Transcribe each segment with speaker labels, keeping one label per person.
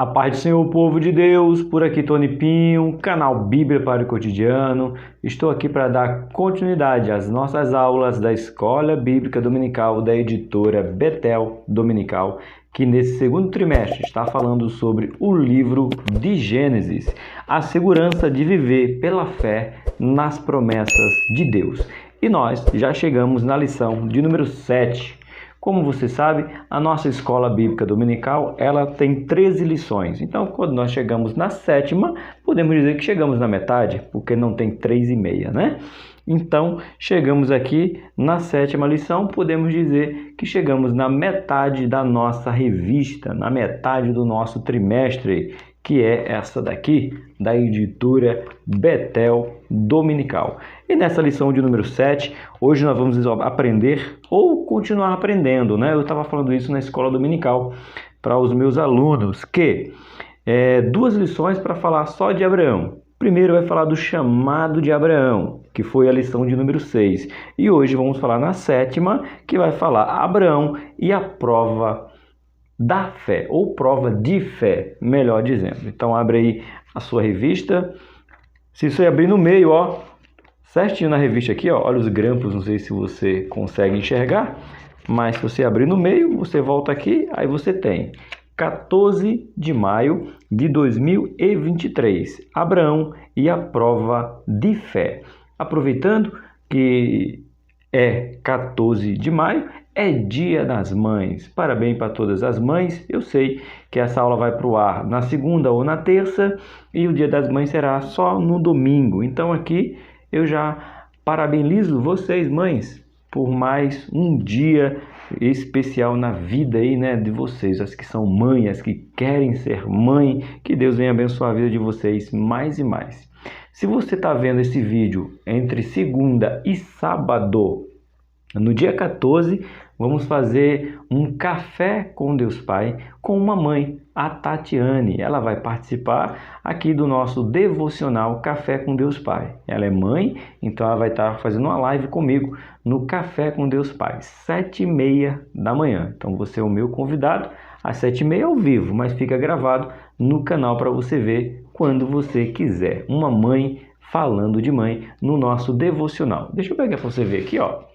Speaker 1: A paz do Senhor, povo de Deus, por aqui Tony Pinho, canal Bíblia para o Cotidiano. Estou aqui para dar continuidade às nossas aulas da Escola Bíblica Dominical da editora Betel Dominical, que nesse segundo trimestre está falando sobre o livro de Gênesis, a segurança de viver pela fé nas promessas de Deus. E nós já chegamos na lição de número 7. Como você sabe, a nossa escola bíblica dominical, ela tem 13 lições. Então, quando nós chegamos na 7ª, podemos dizer que chegamos na metade, porque não tem 3,5, né? Então, chegamos aqui na 7ª lição, podemos dizer que chegamos na metade da nossa revista, na metade do nosso trimestre, que é essa daqui, da editora Betel Dominical. E nessa lição de número 7, hoje nós vamos aprender ou continuar aprendendo, né? Eu estava falando isso na escola dominical para os meus alunos, que duas lições para falar só de Abraão. Primeiro vai falar do chamado de Abraão, que foi a lição de número 6. E hoje vamos falar na 7ª, que vai falar Abraão e a prova da fé, ou prova de fé, melhor dizendo. Então abre aí a sua revista. Se você abrir no meio, ó, certinho na revista aqui, ó, olha os grampos, não sei se você consegue enxergar, mas se você abrir no meio, você volta aqui, aí você tem 14 de maio de 2023, Abraão e a prova de fé. Aproveitando que é 14 de maio, é Dia das Mães. Parabéns para todas as mães. Eu sei que essa aula vai para o ar na segunda ou na terça e o Dia das Mães será só no domingo. Então aqui eu já parabenizo vocês, mães, por mais um dia especial na vida aí, né, de vocês, as que são mães, as que querem ser mãe. Que Deus venha abençoar a vida de vocês mais e mais. Se você está vendo esse vídeo entre segunda e sábado, no dia 14, vamos fazer um café com Deus Pai com uma mãe, a Tatiane. Ela vai participar aqui do nosso devocional Café com Deus Pai. Ela é mãe, então ela vai estar fazendo uma live comigo no Café com Deus Pai, 7h30 da manhã. Então você é o meu convidado, às 7h30 ao vivo, mas fica gravado no canal para você ver quando você quiser. Uma mãe falando de mãe no nosso devocional. Deixa eu pegar para você ver aqui, ó.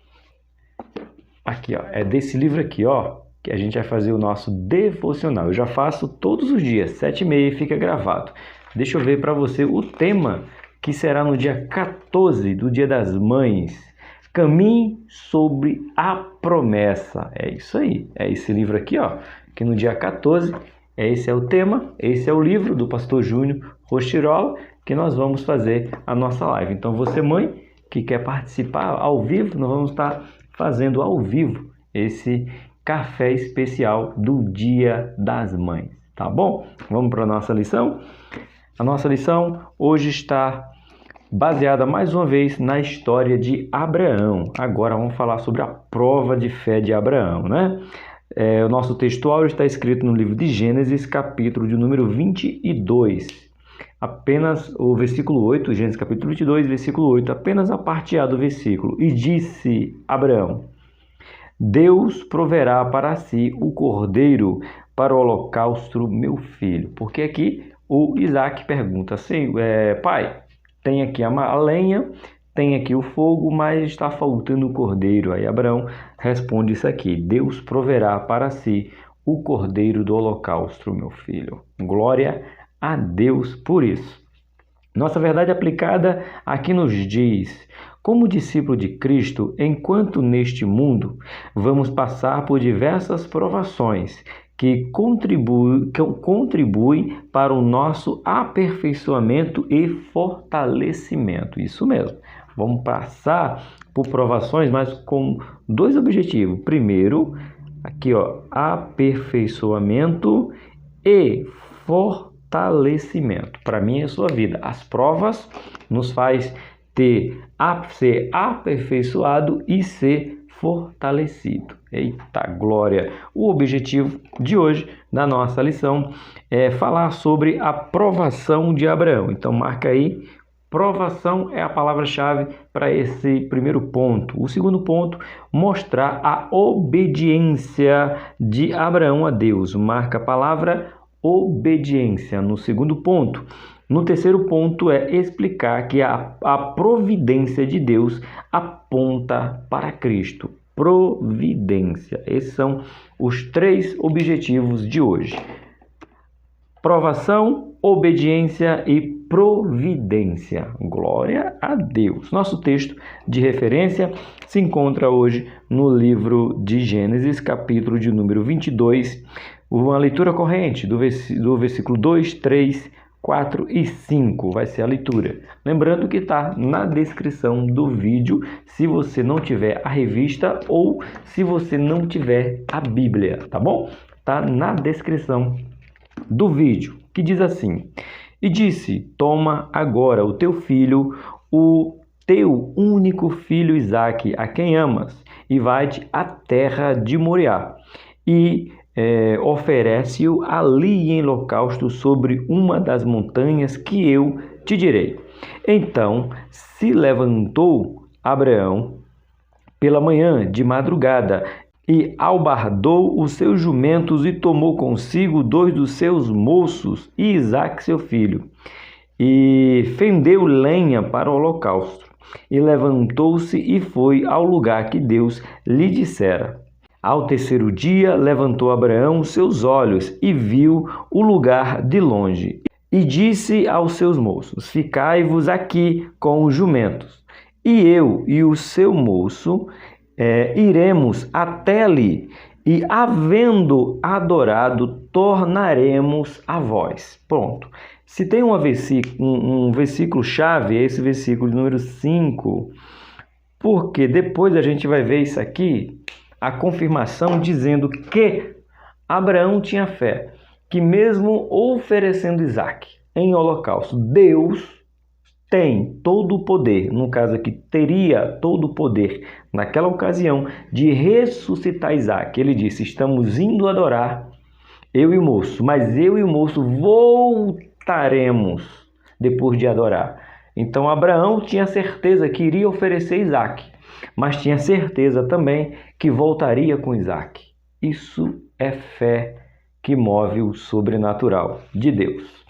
Speaker 1: Aqui, ó, é desse livro aqui, ó, que a gente vai fazer o nosso devocional. Eu já faço todos os dias, 7h30, fica gravado. Deixa eu ver para você o tema que será no dia 14 do Dia das Mães. Caminhe sobre a promessa. É isso aí, é esse livro aqui, ó, que no dia 14, esse é o tema, esse é o livro do pastor Júnior Rostirola, que nós vamos fazer a nossa live. Então você, mãe, que quer participar ao vivo, nós vamos estar fazendo ao vivo esse café especial do Dia das Mães, tá bom? Vamos para a nossa lição? A nossa lição hoje está baseada mais uma vez na história de Abraão. Agora vamos falar sobre a prova de fé de Abraão, né? O nosso textual está escrito no livro de Gênesis, capítulo de número 22. Apenas o versículo 8, Gênesis capítulo 22, versículo 8, apenas a parte A do versículo. E disse Abraão: Deus proverá para si o cordeiro para o holocausto, meu filho. Porque aqui o Isaac pergunta assim, pai, tem aqui a lenha, tem aqui o fogo, mas está faltando o cordeiro. Aí Abraão responde isso aqui: Deus proverá para si o cordeiro do holocausto, meu filho. Glória a Deus por isso. Nossa verdade aplicada aqui nos diz: como discípulo de Cristo, enquanto neste mundo vamos passar por diversas provações que contribuem para o nosso aperfeiçoamento e fortalecimento. Isso mesmo. Vamos passar por provações, mas com dois objetivos. Primeiro, aqui, ó, aperfeiçoamento e fortalecimento para mim e a sua vida. As provas nos faz ser aperfeiçoado e ser fortalecido. Eita glória! O objetivo de hoje da nossa lição é falar sobre a provação de Abraão. Então marca aí, provação é a palavra-chave para esse primeiro ponto. O segundo ponto, mostrar a obediência de Abraão a Deus. Marca a palavra obediência no segundo ponto. No terceiro ponto é explicar que a providência de Deus aponta para Cristo. Providência. Esses são os 3 objetivos de hoje: provação, obediência e providência. Glória a Deus. Nosso texto de referência se encontra hoje no livro de Gênesis, capítulo de número 22, uma leitura corrente do versículo 2, 3, 4 e 5 vai ser a leitura. Lembrando que está na descrição do vídeo, se você não tiver a revista ou se você não tiver a Bíblia, tá bom? Está na descrição do vídeo, que diz assim: e disse, toma agora o teu filho, o teu único filho Isaque, a quem amas, e vai-te à terra de Moriá, e oferece-o ali em holocausto sobre uma das montanhas que eu te direi. Então se levantou Abraão pela manhã de madrugada e albardou os seus jumentos e tomou consigo 2 dos seus moços e Isaque seu filho, e fendeu lenha para o holocausto, e levantou-se e foi ao lugar que Deus lhe dissera. Ao terceiro dia levantou Abraão seus olhos e viu o lugar de longe, e disse aos seus moços: ficai-vos aqui com os jumentos, e eu e o seu moço iremos até ali, e havendo adorado, tornaremos a vós. Pronto. Se tem um versículo-chave, é esse versículo número 5, porque depois a gente vai ver isso aqui, a confirmação dizendo que Abraão tinha fé, que mesmo oferecendo Isaque em holocausto, Deus tem todo o poder, no caso aqui, teria todo o poder, naquela ocasião, de ressuscitar Isaque. Ele disse: estamos indo adorar, eu e o moço, mas eu e o moço voltaremos depois de adorar. Então Abraão tinha certeza que iria oferecer Isaque, mas tinha certeza também que voltaria com Isaque. Isso é fé que move o sobrenatural de Deus.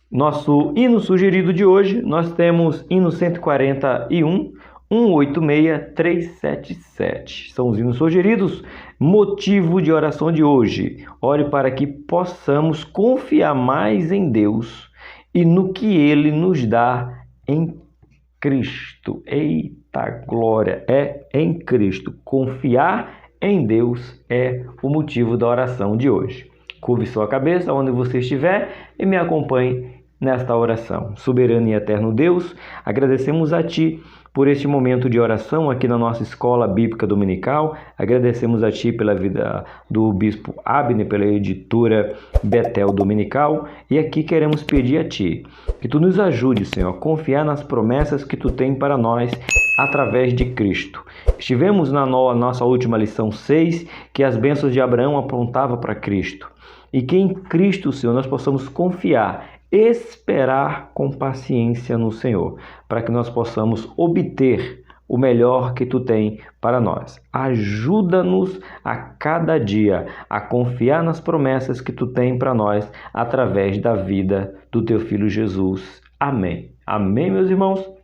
Speaker 1: Nosso hino sugerido de hoje, nós temos hino 141, 186, 377. São os hinos sugeridos. Motivo de oração de hoje: ore para que possamos confiar mais em Deus e no que Ele nos dá em Cristo. Eita glória! É em Cristo. Confiar em Deus é o motivo da oração de hoje. Curve sua cabeça onde você estiver e me acompanhe nesta oração. Soberano e eterno Deus, agradecemos a Ti por este momento de oração aqui na nossa Escola Bíblica Dominical. Agradecemos a Ti pela vida do Bispo Abner, pela editora Betel Dominical. E aqui queremos pedir a Ti que Tu nos ajude, Senhor, a confiar nas promessas que Tu tem para nós através de Cristo. Estivemos na nossa última lição 6, que as bênçãos de Abraão apontavam para Cristo. E que em Cristo, Senhor, nós possamos confiar, esperar com paciência no Senhor, para que nós possamos obter o melhor que Tu tem para nós. Ajuda-nos a cada dia a confiar nas promessas que Tu tem para nós através da vida do Teu Filho Jesus. Amém. Amém, meus irmãos?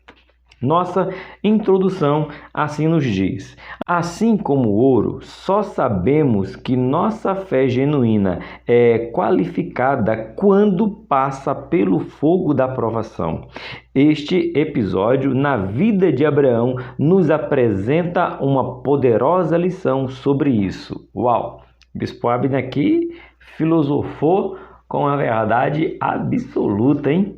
Speaker 1: Nossa introdução assim nos diz: assim como o ouro, só sabemos que nossa fé genuína é qualificada quando passa pelo fogo da provação. Este episódio na vida de Abraão nos apresenta uma poderosa lição sobre isso. Uau! Bispo Abner aqui filosofou com a verdade absoluta, hein?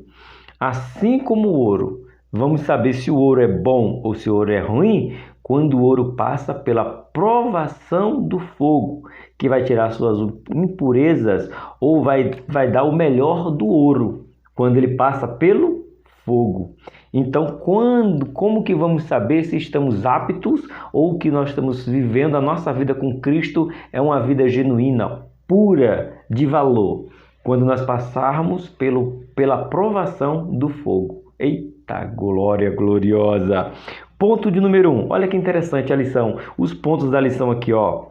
Speaker 1: Assim como o ouro, vamos saber se o ouro é bom ou se o ouro é ruim quando o ouro passa pela provação do fogo, que vai tirar suas impurezas ou vai dar o melhor do ouro quando ele passa pelo fogo. Então, como que vamos saber se estamos aptos ou que nós estamos vivendo a nossa vida com Cristo é uma vida genuína, pura, de valor, quando nós passarmos pela provação do fogo. Eita glória gloriosa! Ponto de número 1. Olha que interessante a lição. Os pontos da lição aqui, ó.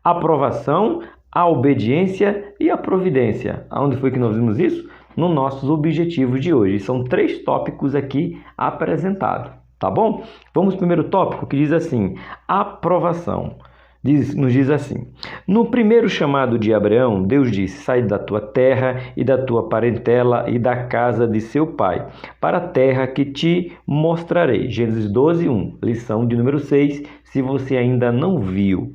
Speaker 1: A aprovação, a obediência e a providência. Aonde foi que nós vimos isso? Nos nossos objetivos de hoje. São 3 tópicos aqui apresentados, tá bom? Vamos ao primeiro tópico, que diz assim: aprovação. Nos diz assim: no primeiro chamado de Abraão, Deus disse: sai da tua terra e da tua parentela e da casa de seu pai, para a terra que te mostrarei. Gênesis 12:1, lição de número 6, se você ainda não viu.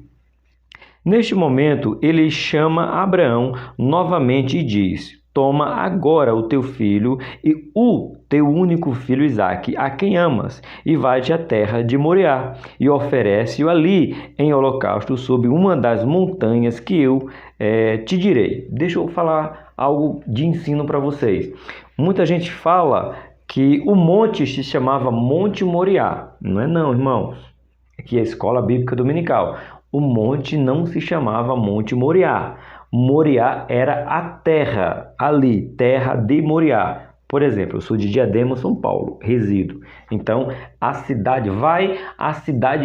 Speaker 1: Neste momento, ele chama Abraão novamente e diz: toma agora o teu filho e o teu único filho Isaque, a quem amas, e vai-te à terra de Moriá, e oferece-o ali em holocausto sobre uma das montanhas que eu te direi. Deixa eu falar algo de ensino para vocês. Muita gente fala que o monte se chamava Monte Moriá. Não é não, irmãos. Aqui é a Escola Bíblica Dominical. O monte não se chamava Monte Moriá. Moriá era a terra, ali, terra de Moriá. Por exemplo, eu sou de Diadema, São Paulo, resido. Então, a cidade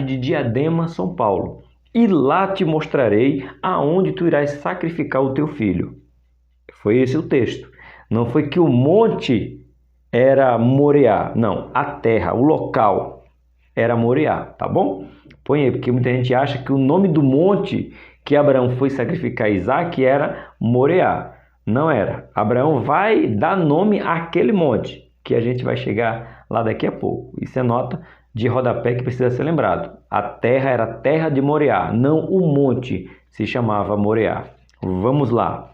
Speaker 1: de Diadema, São Paulo. E lá te mostrarei aonde tu irás sacrificar o teu filho. Foi esse o texto. Não foi que o monte era Moriá. Não, a terra, o local era Moriá, tá bom? Põe aí, porque muita gente acha que o nome do monte que Abraão foi sacrificar Isaque era Moriá. Não era. Abraão vai dar nome àquele monte, que a gente vai chegar lá daqui a pouco. Isso é nota de rodapé que precisa ser lembrado. A terra era a terra de Moriá, não o monte se chamava Moriá. Vamos lá.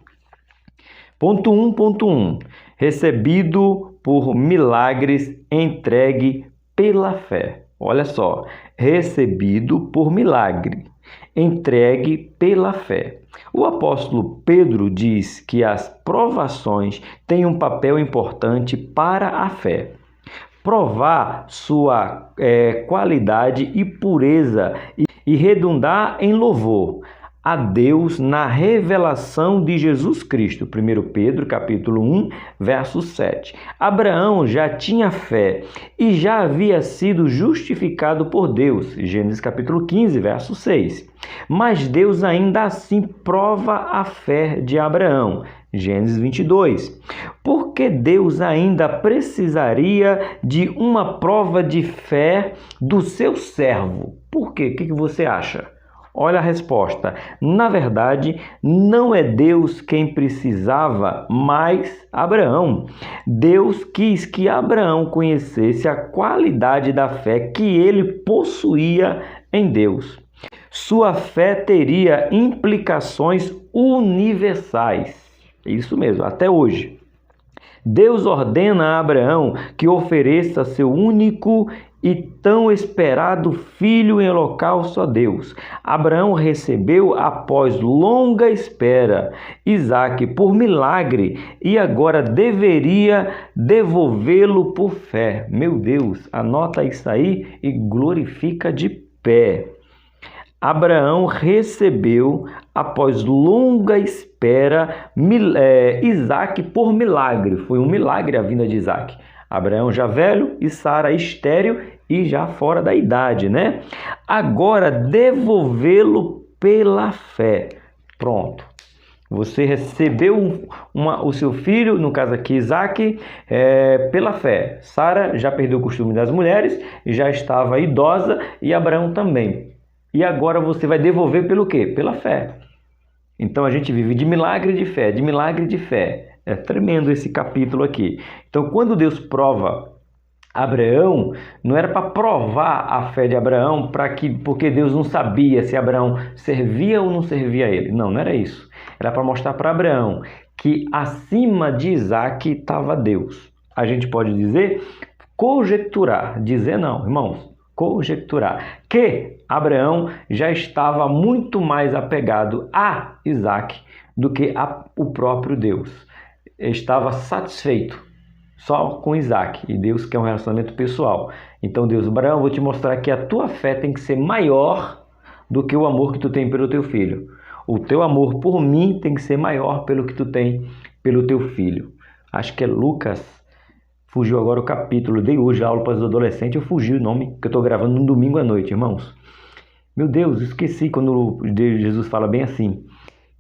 Speaker 1: Ponto 1.1. Recebido por milagres, entregue pela fé. Olha só, recebido por milagre, entregue pela fé. O apóstolo Pedro diz que as provações têm um papel importante para a fé. Provar sua qualidade e pureza e redundar em louvor a Deus na revelação de Jesus Cristo. 1 Pedro, capítulo 1, verso 7. Abraão já tinha fé e já havia sido justificado por Deus. Gênesis, capítulo 15, verso 6. Mas Deus ainda assim prova a fé de Abraão. Gênesis 22. Porque Deus ainda precisaria de uma prova de fé do seu servo. Por quê? O que você acha? Olha a resposta. Na verdade, não é Deus quem precisava, mas Abraão. Deus quis que Abraão conhecesse a qualidade da fé que ele possuía em Deus. Sua fé teria implicações universais. Isso mesmo, até hoje. Deus ordena a Abraão que ofereça seu único e tão esperado filho em holocausto a Deus. Abraão recebeu, após longa espera, Isaque por milagre e agora deveria devolvê-lo por fé. Meu Deus, anota isso aí e glorifica de pé. Abraão recebeu, após longa espera, Isaque por milagre. Foi um milagre a vinda de Isaque. Abraão já velho e Sara estéril e já fora da idade, né? Agora devolvê-lo pela fé. Pronto. Você recebeu o seu filho, no caso aqui Isaque, pela fé. Sara já perdeu o costume das mulheres, já estava idosa e Abraão também. E agora você vai devolver pelo quê? Pela fé. Então a gente vive de milagre de fé, de milagre de fé. É tremendo esse capítulo aqui. Então quando Deus prova Abraão, não era para provar a fé de Abraão, porque Deus não sabia se Abraão servia ou não servia a ele. Não, não era isso. Era para mostrar para Abraão que acima de Isaque estava Deus. A gente pode dizer, conjecturar, dizer não, irmãos. Conjecturar que Abraão já estava muito mais apegado a Isaque do que o próprio Deus. Estava satisfeito só com Isaque, e Deus quer um relacionamento pessoal. Então Deus, Abraão, vou te mostrar que a tua fé tem que ser maior do que o amor que tu tem pelo teu filho. O teu amor por mim tem que ser maior pelo que tu tem pelo teu filho. Acho que é Lucas. Fugiu agora o capítulo. Dei hoje a aula para os adolescentes. Eu fugi o nome, que eu estou gravando no domingo à noite, irmãos. Meu Deus, esqueci quando Jesus fala bem assim: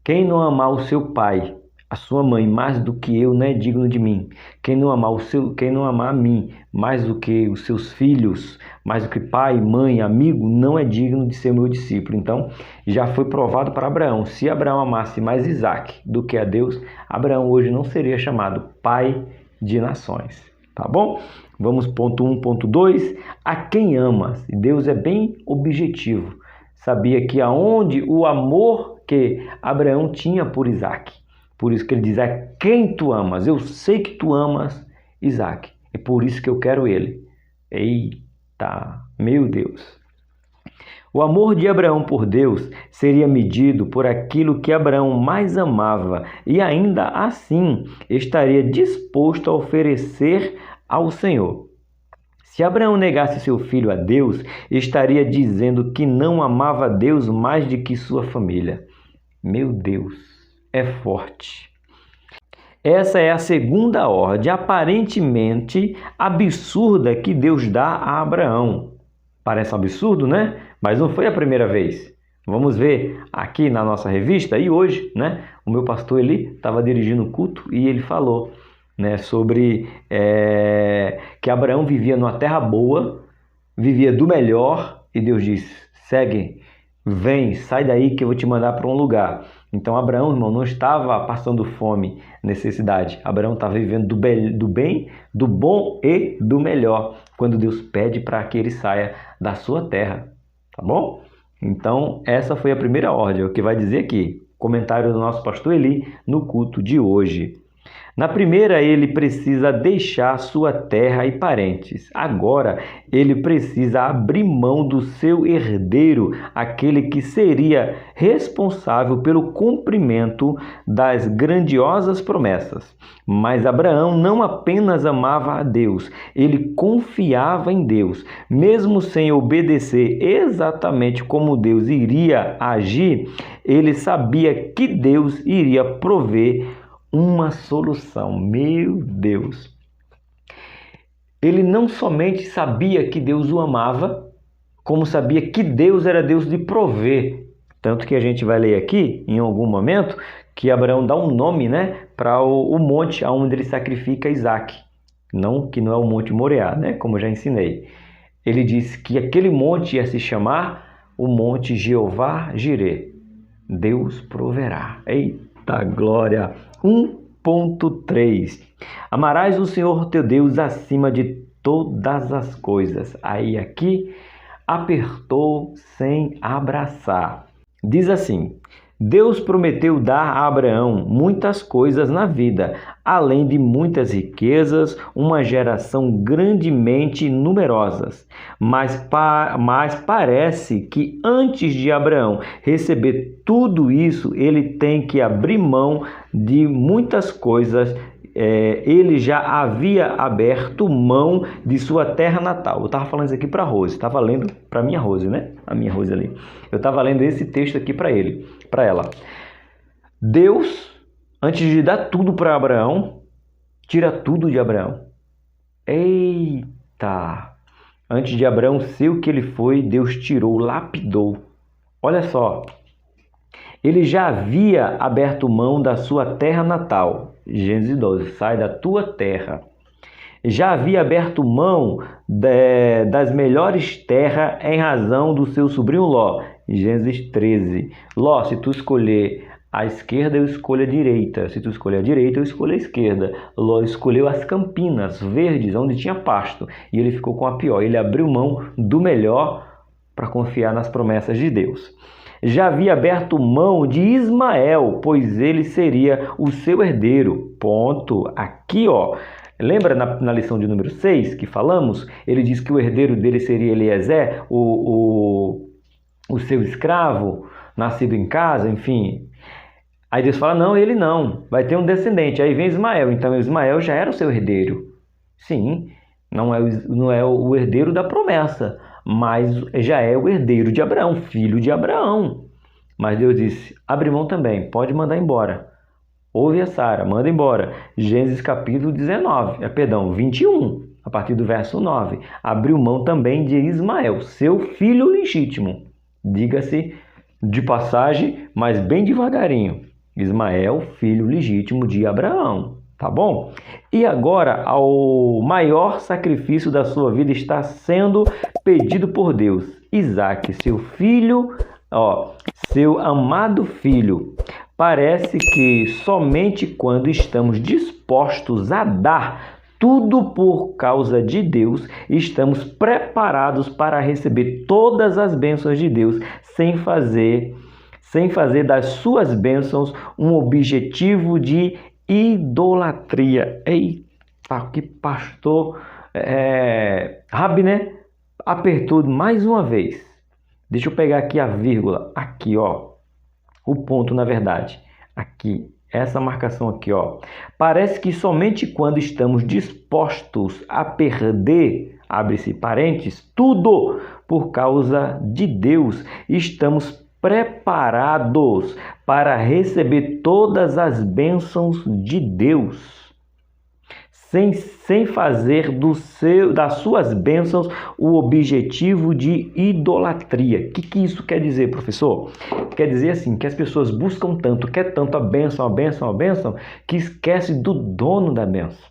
Speaker 1: quem não amar o seu pai, a sua mãe, mais do que eu, não é digno de mim. Quem não amar a mim, mais do que os seus filhos, mais do que pai, mãe, amigo, não é digno de ser meu discípulo. Então, já foi provado para Abraão. Se Abraão amasse mais Isaac do que a Deus, Abraão hoje não seria chamado pai de nações. Tá bom? Vamos ponto 1, ponto 2. A quem amas? Deus é bem objetivo. Sabia que aonde o amor que Abraão tinha por Isaac. Por isso que ele diz: a quem tu amas? Eu sei que tu amas Isaac. É por isso que eu quero ele. Eita, meu Deus. O amor de Abraão por Deus seria medido por aquilo que Abraão mais amava e ainda assim estaria disposto a oferecer ao Senhor. Se Abraão negasse seu filho a Deus, estaria dizendo que não amava a Deus mais do que sua família. Meu Deus, é forte. Essa é a segunda ordem aparentemente absurda que Deus dá a Abraão. Parece um absurdo, né? Mas não foi a primeira vez. Vamos ver aqui na nossa revista. E hoje, né, o meu pastor ele estava dirigindo o culto e ele falou, né, sobre que Abraão vivia numa terra boa, vivia do melhor, e Deus disse: segue, vem, sai daí que eu vou te mandar para um lugar. Então Abraão, irmão, não estava passando fome, necessidade. Abraão estava vivendo do bem, do bom e do melhor, quando Deus pede para que ele saia da sua terra. Tá bom? Então essa foi a primeira ordem, o que vai dizer aqui, comentário do nosso pastor Eli no culto de hoje. Na primeira, ele precisa deixar sua terra e parentes. Agora, ele precisa abrir mão do seu herdeiro, aquele que seria responsável pelo cumprimento das grandiosas promessas. Mas Abraão não apenas amava a Deus, ele confiava em Deus. Mesmo sem obedecer exatamente como Deus iria agir, ele sabia que Deus iria prover uma solução. Meu Deus! Ele não somente sabia que Deus o amava, como sabia que Deus era Deus de prover. Tanto que a gente vai ler aqui, em algum momento, que Abraão dá um nome, né, para o monte onde ele sacrifica Isaac. Que não é o Monte Moriá, né, como eu já ensinei. Ele disse que aquele monte ia se chamar o Monte Jeová Jireh. Deus proverá. Eita glória! 1.3 Amarás o Senhor teu Deus acima de todas as coisas. Aí aqui apertou sem abraçar. Diz assim: Deus prometeu dar a Abraão muitas coisas na vida, além de muitas riquezas, uma geração grandemente numerosas. Mas parece que antes de Abraão receber tudo isso, ele tem que abrir mão de muitas coisas. Ele já havia aberto mão de sua terra natal. Eu estava falando isso aqui para a Rose, estava lendo para a minha Rose, né? A minha Rose ali. Eu estava lendo esse texto aqui para ela. Deus, antes de dar tudo para Abraão, tira tudo de Abraão. Eita! Antes de Abraão ser o que ele foi, Deus tirou, lapidou. Olha só. Ele já havia aberto mão da sua terra natal. Gênesis 12, sai da tua terra. Já havia aberto mão das melhores terras em razão do seu sobrinho Ló. Gênesis 13. Ló, se tu escolher a esquerda, eu escolho a direita. Se tu escolher a direita, eu escolho a esquerda. Ló escolheu as campinas verdes, onde tinha pasto. E ele ficou com a pior. Ele abriu mão do melhor para confiar nas promessas de Deus. Já havia aberto mão de Ismael, pois ele seria o seu herdeiro. Ponto. Aqui, ó. Lembra na lição de número 6 que falamos? Ele diz que o herdeiro dele seria Eliezer, o seu escravo, nascido em casa, enfim. Aí Deus fala, não, ele não. Vai ter um descendente. Aí vem Ismael. Então Ismael já era o seu herdeiro. Sim, não é o herdeiro da promessa, mas já é o herdeiro de Abraão, filho de Abraão. Mas Deus disse, abre mão também, pode mandar embora. Ouve a Sara, manda embora. Gênesis capítulo 21, a partir do verso 9. Abriu mão também de Ismael, seu filho legítimo. diga-se de passagem, mas bem devagarinho. Ismael, filho legítimo de Abraão, tá bom? E agora, o maior sacrifício da sua vida está sendo pedido por Deus. Isaque, seu filho, seu amado filho. Parece que somente quando estamos dispostos a dar tudo por causa de Deus, estamos preparados para receber todas as bênçãos de Deus, sem fazer das suas bênçãos um objetivo de idolatria. Eita, que pastor Rabi, apertou mais uma vez. Deixa eu pegar aqui a vírgula, aqui, o ponto, na verdade, aqui, essa marcação aqui, Parece que somente quando estamos dispostos a perder, abre-se parênteses, tudo por causa de Deus, estamos preparados para receber todas as bênçãos de Deus, sem fazer das suas bênçãos o objetivo de idolatria. O que isso quer dizer, professor? Quer dizer assim, que as pessoas buscam tanto, quer tanto a bênção, que esquece do dono da bênção.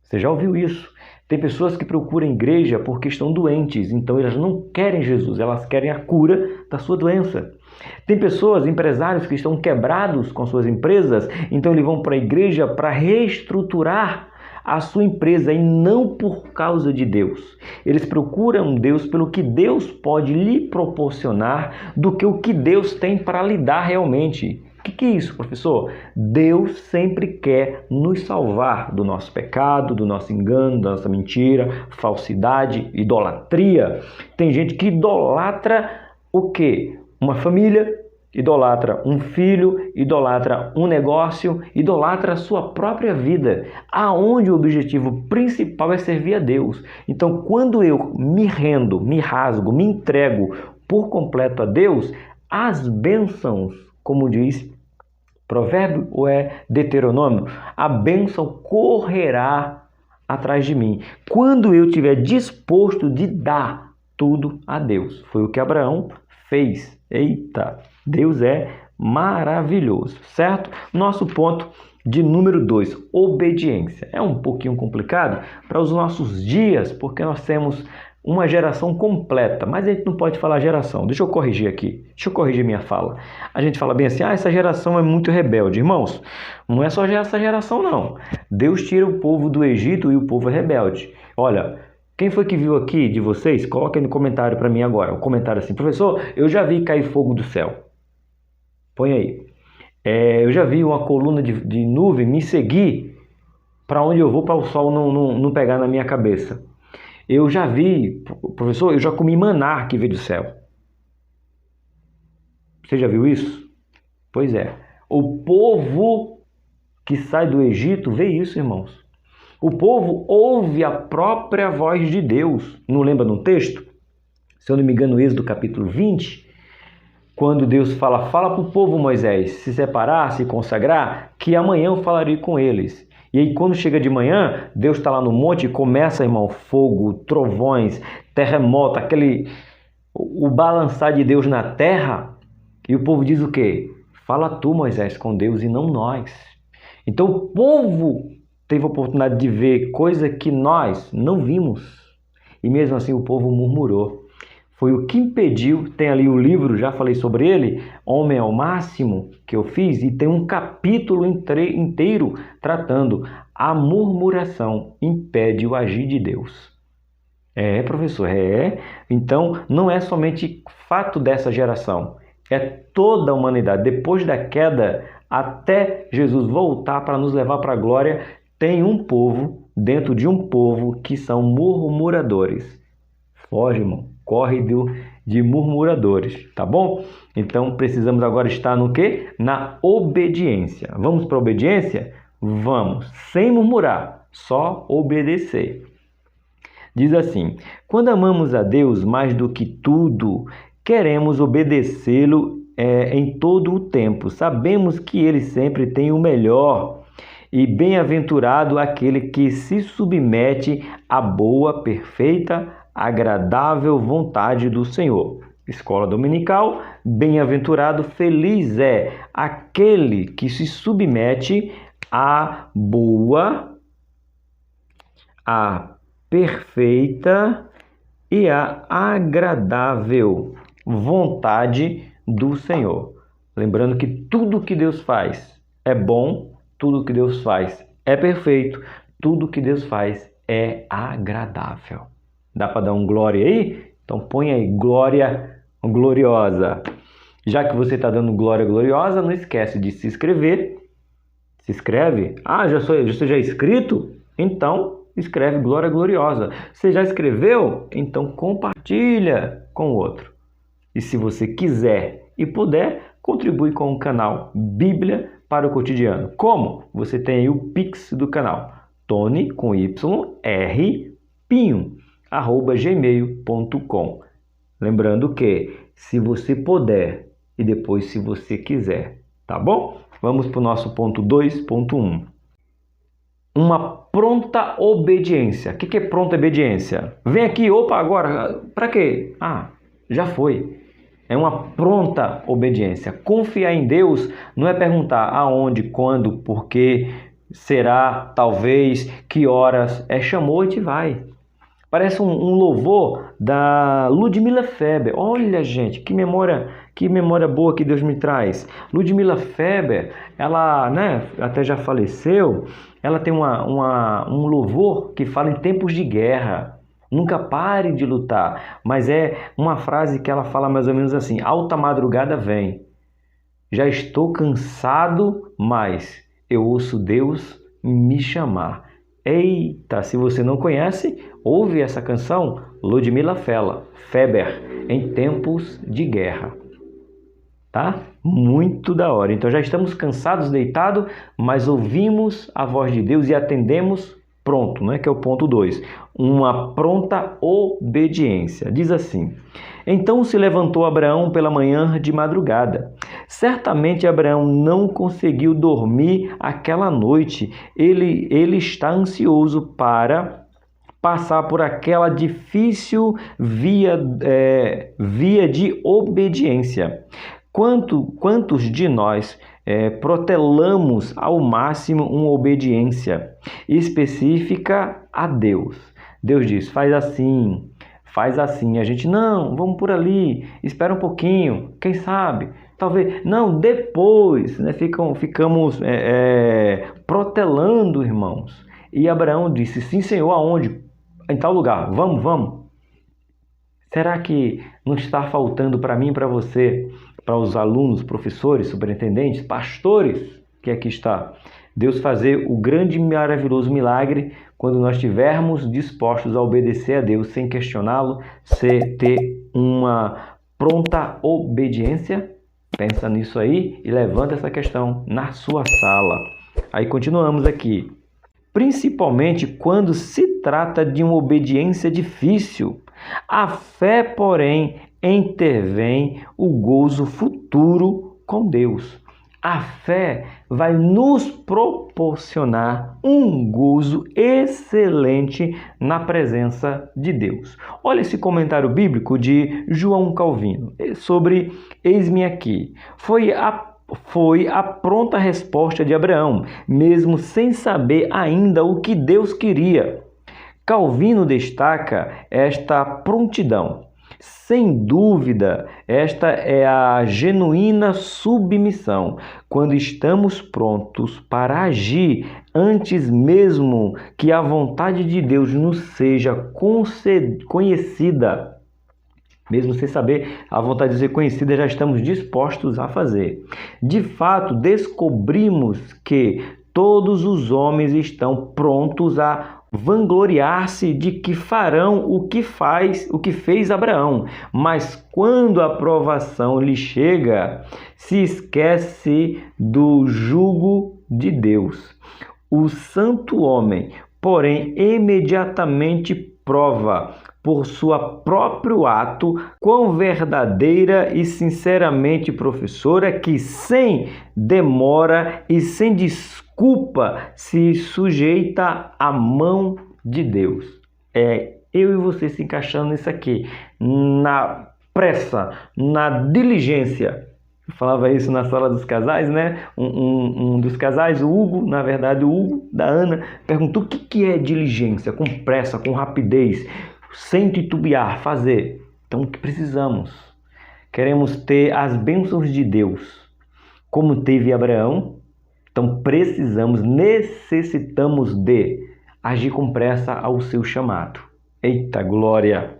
Speaker 1: Você já ouviu isso? Tem pessoas que procuram igreja porque estão doentes, então elas não querem Jesus, elas querem a cura da sua doença. Tem pessoas, empresários que estão quebrados com suas empresas, então eles vão para a igreja para reestruturar a sua empresa e não por causa de Deus. Eles procuram Deus pelo que Deus pode lhe proporcionar do que o que Deus tem para lhe dar realmente. O que é isso, professor? Deus sempre quer nos salvar do nosso pecado, do nosso engano, da nossa mentira, falsidade, idolatria. Tem gente que idolatra o quê? Uma família, idolatra um filho, idolatra um negócio, idolatra a sua própria vida, aonde o objetivo principal é servir a Deus. Então, quando eu me rendo, me rasgo, me entrego por completo a Deus, as bênçãos, como diz Provérbio ou é Deuteronômio, a bênção correrá atrás de mim. Quando eu estiver disposto de dar tudo a Deus. Foi o que Abraão fez. Eita, Deus é maravilhoso, certo? Nosso ponto de número 2, obediência. É um pouquinho complicado para os nossos dias, porque nós temos uma geração completa, mas a gente não pode falar geração. Deixa eu corrigir aqui, deixa eu corrigir minha fala. A gente fala bem assim, essa geração é muito rebelde. Irmãos, não é só essa geração não. Deus tira o povo do Egito e o povo é rebelde. Olha, quem foi que viu aqui de vocês? Coloca aí no comentário para mim agora. Um comentário assim, professor, eu já vi cair fogo do céu. Põe aí. Eu já vi uma coluna de nuvem me seguir para onde eu vou para o sol não pegar na minha cabeça. Eu já vi, professor, eu já comi maná que veio do céu. Você já viu isso? Pois é. O povo que sai do Egito vê isso, irmãos. O povo ouve a própria voz de Deus. Não lembra no texto? Se eu não me engano, Êxodo capítulo 20, quando Deus fala para o povo, Moisés, se separar, se consagrar, que amanhã eu falarei com eles. E aí quando chega de manhã, Deus está lá no monte e começa, irmão, fogo, trovões, terremoto, o balançar de Deus na terra. E o povo diz o quê? Fala tu, Moisés, com Deus e não nós. Então o povo teve a oportunidade de ver coisa que nós não vimos. E mesmo assim o povo murmurou. Foi o que impediu, tem ali o livro, já falei sobre ele, Homem ao Máximo, que eu fiz, e tem um capítulo inteiro tratando a murmuração impede o agir de Deus. Professor, Então, não é somente fato dessa geração, é toda a humanidade. Depois da queda, até Jesus voltar para nos levar para a glória, tem um povo, dentro de um povo, que são murmuradores. Foge, irmão. Corre de murmuradores, tá bom? Então, precisamos agora estar no quê? Na obediência. Vamos para a obediência? Vamos, sem murmurar, só obedecer. Diz assim, quando amamos a Deus mais do que tudo, queremos obedecê-lo em todo o tempo. Sabemos que Ele sempre tem o melhor. E bem-aventurado aquele que se submete à boa, perfeita, agradável vontade do Senhor. Escola dominical, bem-aventurado, feliz é aquele que se submete à boa, à perfeita e à agradável vontade do Senhor. Lembrando que tudo que Deus faz é bom, tudo que Deus faz é perfeito, tudo que Deus faz é agradável. Dá para dar um glória aí? Então põe aí glória gloriosa. Já que você está dando glória gloriosa, não esquece de se inscrever. Se inscreve? Ah, você já é inscrito? Então escreve glória gloriosa. Você já escreveu? Então compartilha com o outro. E se você quiser e puder, contribui com o canal Bíblia para o Cotidiano. Como? Você tem aí o Pix do canal. Tony com Y, R, Pinho, @gmail.com. Lembrando que se você puder e depois se você quiser, tá bom? Vamos para o nosso ponto 2.1. Uma pronta obediência. O que é pronta obediência? Vem aqui, opa, agora, para quê? Ah, já foi. É uma pronta obediência. Confiar em Deus não é perguntar aonde, quando, porquê, será, talvez, que horas. É chamou e te vai. Parece um louvor da Ludmila Feber. Olha, gente, que memória boa que Deus me traz. Ludmila Feber, ela, até já faleceu. Ela tem um louvor que fala em tempos de guerra. Nunca pare de lutar. Mas é uma frase que ela fala mais ou menos assim: alta madrugada vem. Já estou cansado, mas eu ouço Deus me chamar. Eita, se você não conhece, ouve essa canção, Ludmila Feber, em tempos de guerra. Tá? Muito da hora. Então já estamos cansados, deitados, mas ouvimos a voz de Deus e atendemos pronto, né? Que é o ponto 2. Uma pronta obediência. Diz assim: então se levantou Abraão pela manhã de madrugada. Certamente Abraão não conseguiu dormir aquela noite. Ele está ansioso para passar por aquela difícil via de obediência. Quantos de nós protelamos ao máximo uma obediência específica a Deus? Deus diz, faz assim. A gente, não, vamos por ali, espera um pouquinho, quem sabe, talvez, não, depois, né? Ficamos protelando, irmãos. E Abraão disse, sim, Senhor, aonde? Em tal lugar, vamos. Será que não está faltando para mim e para você, para os alunos, professores, superintendentes, pastores, que aqui está, Deus fazer o grande e maravilhoso milagre quando nós estivermos dispostos a obedecer a Deus sem questioná-lo, ter uma pronta obediência? Pensa nisso aí e levanta essa questão na sua sala. Aí continuamos aqui. Principalmente quando se trata de uma obediência difícil. A fé, porém, intervém o gozo futuro com Deus. A fé vai nos proporcionar um gozo excelente na presença de Deus. Olha esse comentário bíblico de João Calvino sobre eis-me aqui. Foi a pronta resposta de Abraão, mesmo sem saber ainda o que Deus queria. Calvino destaca esta prontidão. Sem dúvida, esta é a genuína submissão, quando estamos prontos para agir antes mesmo que a vontade de Deus nos seja conhecida. Mesmo sem saber a vontade de ser conhecida, já estamos dispostos a fazer. De fato, descobrimos que todos os homens estão prontos a vangloriar-se de que farão o que fez Abraão, mas quando a aprovação lhe chega, se esquece do jugo de Deus. O santo homem, porém, imediatamente prova por seu próprio ato quão verdadeira e sinceramente professora que sem demora e sem desculpa se sujeita à mão de Deus. É eu e você se encaixando nisso aqui, na pressa, na diligência. Eu falava isso na sala dos casais, né? Um dos casais, o Hugo, na verdade o Hugo da Ana, perguntou o que é diligência, com pressa, com rapidez, sem titubear, fazer. Então o que precisamos? Queremos ter as bênçãos de Deus, como teve Abraão. Então necessitamos de agir com pressa ao seu chamado. Eita glória!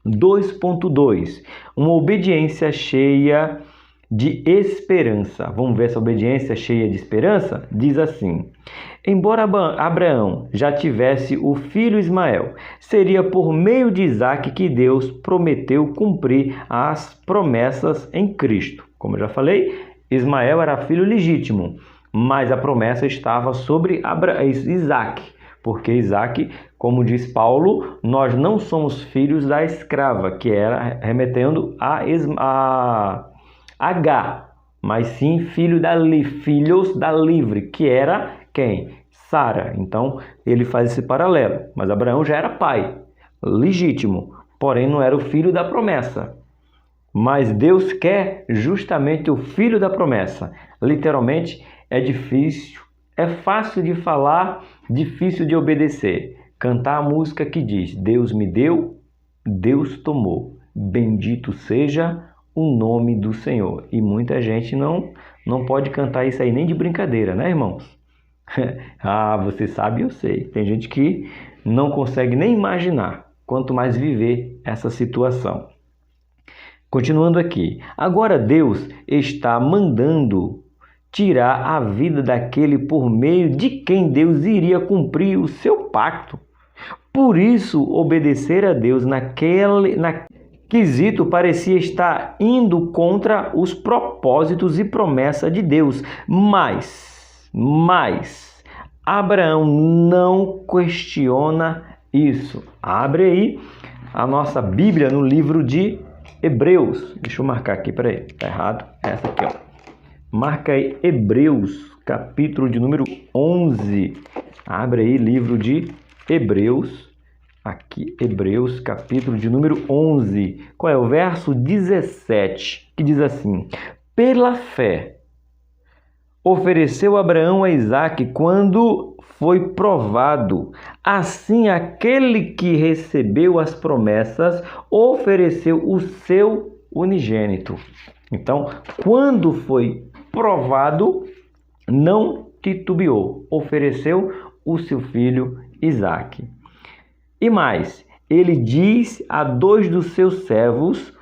Speaker 1: 2.2. Uma obediência cheia de esperança. Vamos ver essa obediência cheia de esperança? Diz assim: embora Abraão já tivesse o filho Ismael, seria por meio de Isaque que Deus prometeu cumprir as promessas em Cristo. Como eu já falei, Ismael era filho legítimo, mas a promessa estava sobre Isaque, porque Isaque, como diz Paulo, nós não somos filhos da escrava, que era remetendo a H, mas sim filhos da livre, que era quem? Sara. Então ele faz esse paralelo, mas Abraão já era pai, legítimo, porém não era o filho da promessa. Mas Deus quer justamente o filho da promessa. Literalmente é difícil, é fácil de falar, difícil de obedecer. Cantar a música que diz: Deus me deu, Deus tomou, bendito seja o nome do Senhor. E muita gente não pode cantar isso aí nem de brincadeira, né, irmãos? Ah, você sabe, eu sei. Tem gente que não consegue nem imaginar, quanto mais viver essa situação. Continuando aqui. Agora Deus está mandando tirar a vida daquele por meio de quem Deus iria cumprir o seu pacto. Por isso, obedecer a Deus naquele quesito parecia estar indo contra os propósitos e promessa de Deus. Mas Abraão não questiona isso. Abre aí a nossa Bíblia no livro de Hebreus. Deixa eu marcar aqui, peraí, tá errado. Essa aqui, ó. Marca aí Hebreus, capítulo de número 11. Abre aí livro de Hebreus. Aqui, Hebreus, capítulo de número 11. Qual é o verso 17? Que diz assim: pela fé, ofereceu Abraão a Isaque quando foi provado. Assim, aquele que recebeu as promessas ofereceu o seu unigênito. Então, quando foi provado, não titubeou, ofereceu o seu filho Isaque. E mais, ele diz a 2 dos seus servos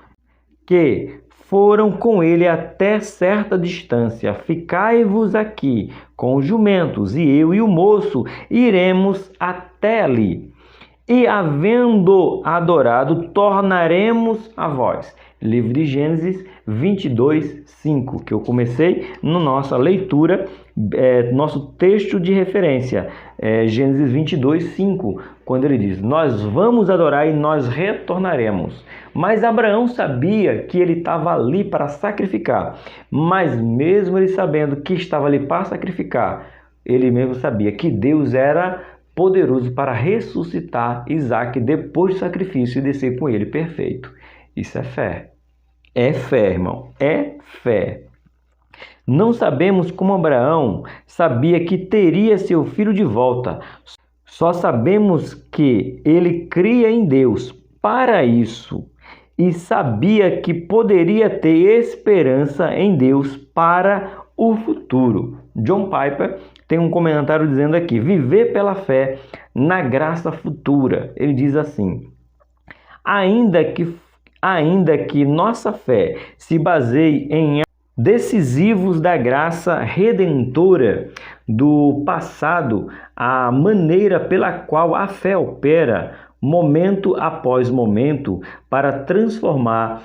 Speaker 1: que foram com ele até certa distância: ficai-vos aqui com os jumentos, e eu e o moço iremos até ali. E havendo adorado, tornaremos a vós. Livro de Gênesis 22, 5, que eu comecei na nossa leitura, nosso texto de referência, Gênesis 22, 5, quando ele diz: nós vamos adorar e nós retornaremos. Mas Abraão sabia que ele estava ali para sacrificar, mas mesmo ele sabendo que estava ali para sacrificar, ele mesmo sabia que Deus era poderoso para ressuscitar Isaque depois do sacrifício e descer com ele perfeito. Isso é fé. É fé, irmão. É fé. Não sabemos como Abraão sabia que teria seu filho de volta. Só sabemos que ele cria em Deus para isso e sabia que poderia ter esperança em Deus para o futuro. John Piper tem um comentário dizendo aqui: viver pela fé na graça futura. Ele diz assim: ainda que nossa fé se baseie em decisivos da graça redentora do passado, a maneira pela qual a fé opera, momento após momento, para transformar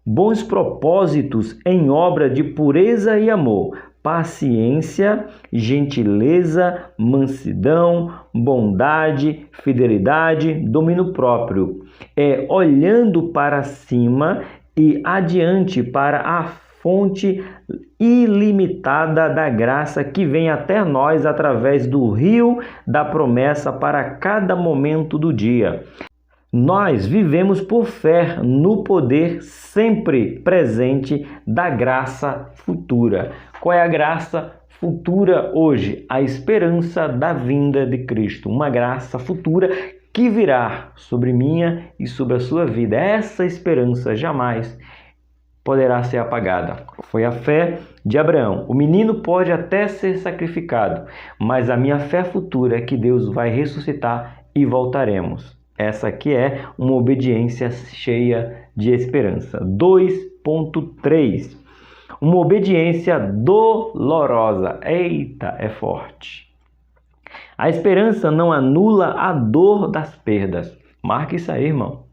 Speaker 1: bons propósitos em obra de pureza e amor, paciência, gentileza, mansidão, bondade, fidelidade, domínio próprio. Olhando para cima e adiante para a fonte ilimitada da graça que vem até nós através do rio da promessa para cada momento do dia. Nós vivemos por fé no poder sempre presente da graça futura. Qual é a graça futura hoje? A esperança da vinda de Cristo. Uma graça futura que virá sobre minha e sobre a sua vida. Essa esperança jamais poderá ser apagada. Foi a fé de Abraão. O menino pode até ser sacrificado, mas a minha fé futura é que Deus vai ressuscitar e voltaremos. Essa aqui é uma obediência cheia de esperança. 2.3. Uma obediência dolorosa. Eita, é forte. A esperança não anula a dor das perdas. Marca isso aí, irmão.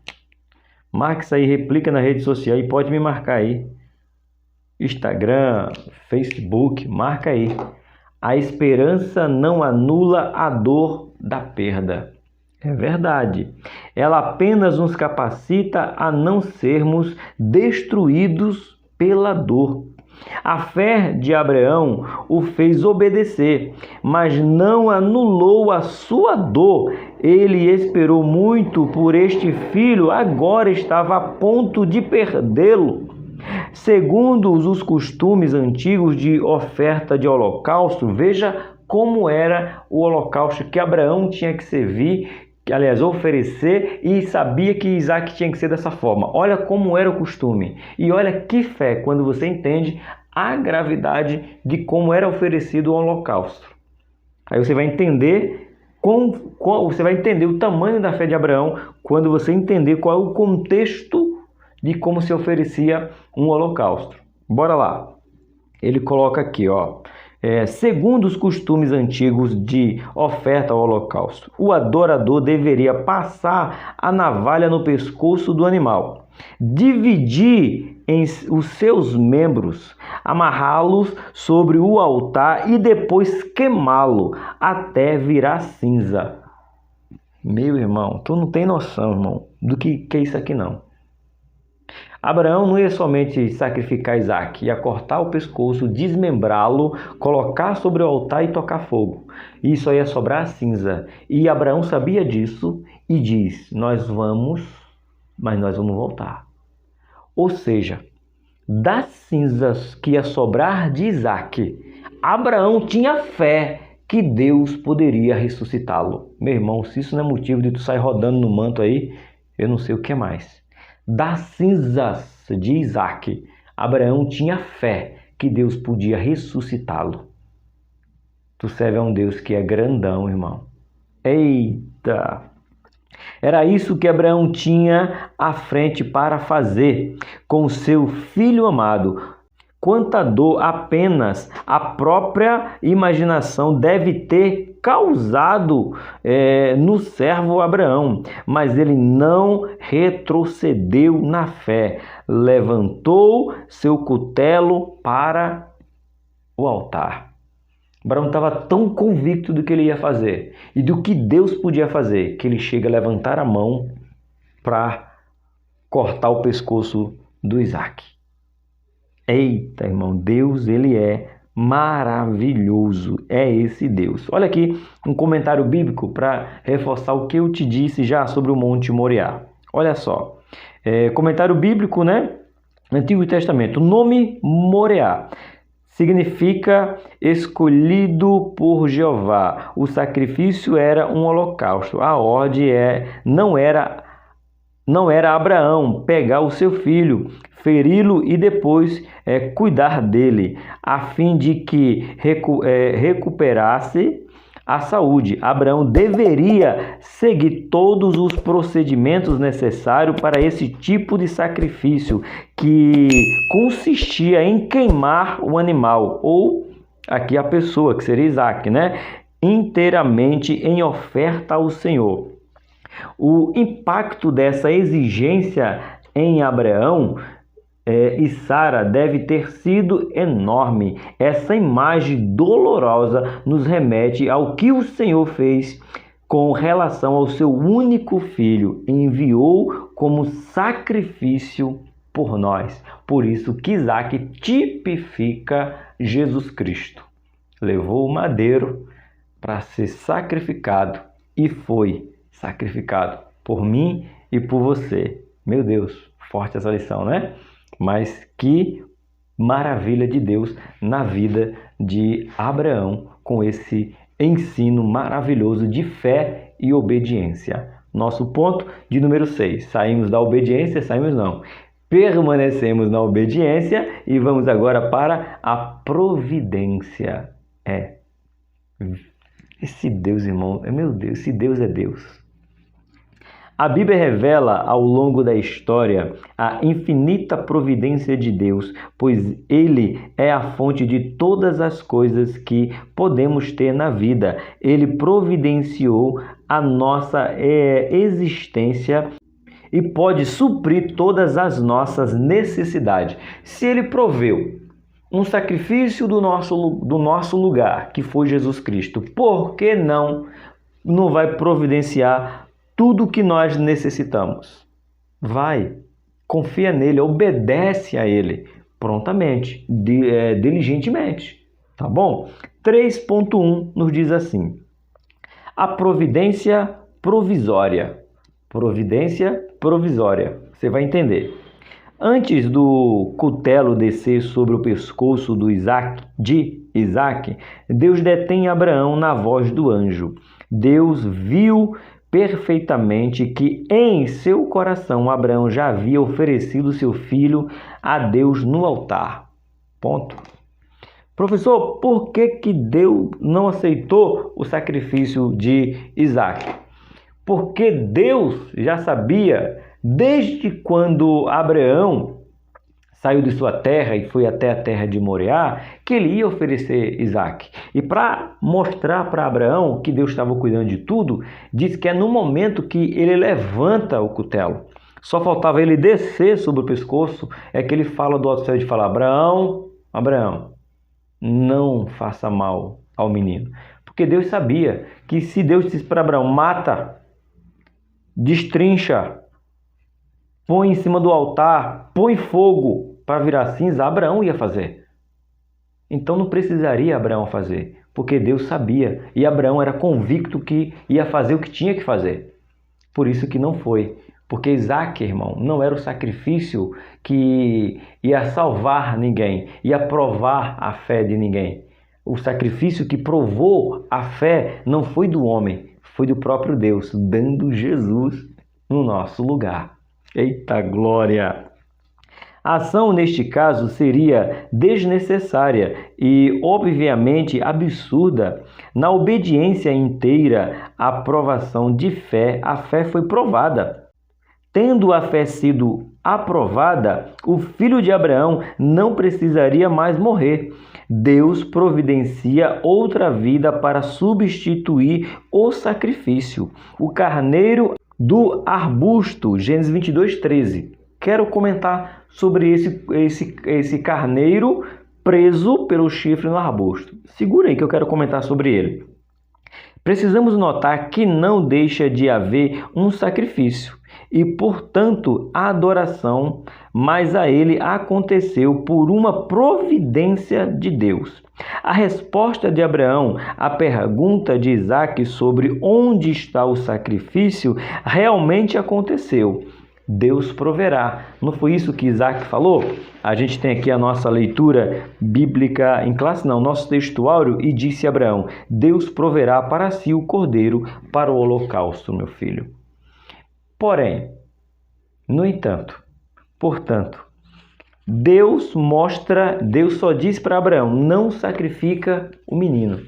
Speaker 1: Marca isso aí, replica na rede social e pode me marcar aí. Instagram, Facebook, marca aí. A esperança não anula a dor da perda. É verdade. Ela apenas nos capacita a não sermos destruídos pela dor. A fé de Abraão o fez obedecer, mas não anulou a sua dor. Ele esperou muito por este filho, agora estava a ponto de perdê-lo. Segundo os costumes antigos de oferta de holocausto, veja como era o holocausto que Abraão tinha que servir, aliás, oferecer, e sabia que Isaac tinha que ser dessa forma. Olha como era o costume. E olha que fé quando você entende a gravidade de como era oferecido o holocausto. Aí você vai entender você vai entender o tamanho da fé de Abraão quando você entender qual é o contexto de como se oferecia um holocausto. Bora lá. Ele coloca aqui, ó. Segundo os costumes antigos de oferta ao holocausto, o adorador deveria passar a navalha no pescoço do animal, dividir em os seus membros, amarrá-los sobre o altar e depois queimá-lo até virar cinza. Meu irmão, tu não tem noção, irmão, do que é isso aqui não. Abraão não ia somente sacrificar Isaac, ia cortar o pescoço, desmembrá-lo, colocar sobre o altar e tocar fogo. Isso aí ia sobrar cinza. E Abraão sabia disso e diz, nós vamos, mas nós vamos voltar. Ou seja, das cinzas que ia sobrar de Isaac, Abraão tinha fé que Deus poderia ressuscitá-lo. Meu irmão, se isso não é motivo de tu sair rodando no manto aí, eu não sei o que mais. Das cinzas de Isaac, Abraão tinha fé que Deus podia ressuscitá-lo. Tu serve a um Deus que é grandão, irmão. Eita! Era isso que Abraão tinha à frente para fazer com seu filho amado. Quanta dor apenas a própria imaginação deve ter causado no servo Abraão. Mas ele não retrocedeu na fé. Levantou seu cutelo para o altar. Abraão estava tão convicto do que ele ia fazer e do que Deus podia fazer, que ele chega a levantar a mão para cortar o pescoço do Isaac. Eita, irmão, Deus, ele é maravilhoso, é esse Deus. Olha aqui um comentário bíblico para reforçar o que eu te disse já sobre o Monte Moriá. Olha só, comentário bíblico, né? Antigo Testamento, o nome Moriá significa escolhido por Jeová. O sacrifício era um holocausto. A ordem não era Abraão pegar o seu filho, feri-lo e depois cuidar dele, a fim de que recuperasse a saúde. Abraão deveria seguir todos os procedimentos necessários para esse tipo de sacrifício, que consistia em queimar o animal, ou aqui a pessoa, que seria Isaac, né? Inteiramente em oferta ao Senhor. O impacto dessa exigência em Abraão e Sara deve ter sido enorme. Essa imagem dolorosa nos remete ao que o Senhor fez com relação ao seu único filho, enviou como sacrifício por nós. Por isso que Isaac tipifica Jesus Cristo. Levou o madeiro para ser sacrificado e foi sacrificado por mim e por você. Meu Deus, forte essa lição, né? Mas que maravilha de Deus na vida de Abraão com esse ensino maravilhoso de fé e obediência. Nosso ponto de número 6. Saímos da obediência, saímos não. Permanecemos na obediência e vamos agora para a providência. Esse Deus, irmão, meu Deus, esse Deus é Deus. A Bíblia revela ao longo da história a infinita providência de Deus, pois Ele é a fonte de todas as coisas que podemos ter na vida. Ele providenciou a nossa existência e pode suprir todas as nossas necessidades. Se Ele proveu um sacrifício do nosso lugar, que foi Jesus Cristo, por que não vai providenciar tudo o que nós necessitamos? Vai, confia nele, obedece a ele prontamente, diligentemente, tá bom? 3.1 nos diz assim: a providência provisória. Providência provisória, você vai entender. Antes do cutelo descer sobre o pescoço de Isaac, Deus detém Abraão na voz do anjo. Deus viu perfeitamente que em seu coração Abraão já havia oferecido seu filho a Deus no altar. Ponto. Professor, por que Deus não aceitou o sacrifício de Isaac? Porque Deus já sabia, desde quando Abraão saiu de sua terra e foi até a terra de Moriá, que ele ia oferecer Isaac. E para mostrar para Abraão que Deus estava cuidando de tudo, diz que é no momento que ele levanta o cutelo. Só faltava ele descer sobre o pescoço, é que ele fala do alto céu de falar: Abraão, não faça mal ao menino. Porque Deus sabia que se Deus disse para Abraão: mata, destrincha, põe em cima do altar, põe fogo para virar cinza, Abraão ia fazer. Então não precisaria Abraão fazer, porque Deus sabia e Abraão era convicto que ia fazer o que tinha que fazer. Por isso que não foi. Porque Isaac, irmão, não era o sacrifício que ia salvar ninguém, ia provar a fé de ninguém. O sacrifício que provou a fé não foi do homem, foi do próprio Deus, dando Jesus no nosso lugar. Eita glória! A ação, neste caso, seria desnecessária e, obviamente, absurda. Na obediência inteira à provação de fé, a fé foi provada. Tendo a fé sido aprovada, o filho de Abraão não precisaria mais morrer. Deus providencia outra vida para substituir o sacrifício. O carneiro do arbusto, Gênesis 22:13. Quero comentar sobre esse carneiro preso pelo chifre no arbusto. Segura aí que eu quero comentar sobre ele. Precisamos notar que não deixa de haver um sacrifício e, portanto, a adoração, mas a ele aconteceu por uma providência de Deus. A resposta de Abraão à pergunta de Isaac sobre onde está o sacrifício realmente aconteceu. Deus proverá. Não foi isso que Isaac falou? A gente tem aqui a nossa leitura bíblica em classe, não, nosso textuário, e disse Abraão: Deus proverá para si o cordeiro para o holocausto, meu filho. Porém, no entanto, portanto, Deus só diz para Abraão: não sacrifica o menino.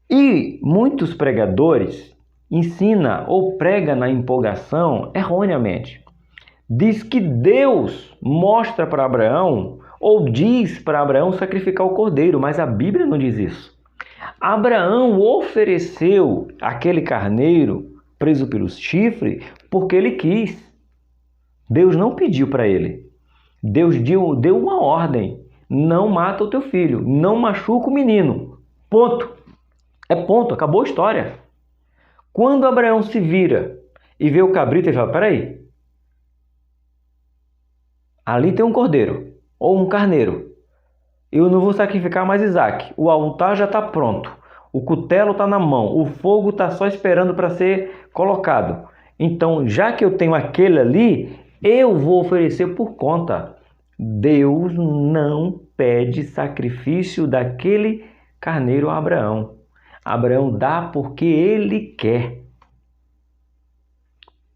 Speaker 1: E muitos pregadores ensina ou prega na empolgação erroneamente. Diz que Deus mostra para Abraão ou diz para Abraão sacrificar o cordeiro, mas a Bíblia não diz isso. Abraão ofereceu aquele carneiro preso pelo chifre porque ele quis. Deus não pediu para ele. Deus deu uma ordem: não mata o teu filho, não machuca o menino. Ponto. É ponto, acabou a história. Quando Abraão se vira e vê o cabrito, ele fala: peraí, ali tem um cordeiro ou um carneiro. Eu não vou sacrificar mais Isaac. O altar já está pronto. O cutelo está na mão. O fogo está só esperando para ser colocado. Então, já que eu tenho aquele ali, eu vou oferecer por conta. Deus não pede sacrifício daquele carneiro a Abraão. Abraão dá porque ele quer.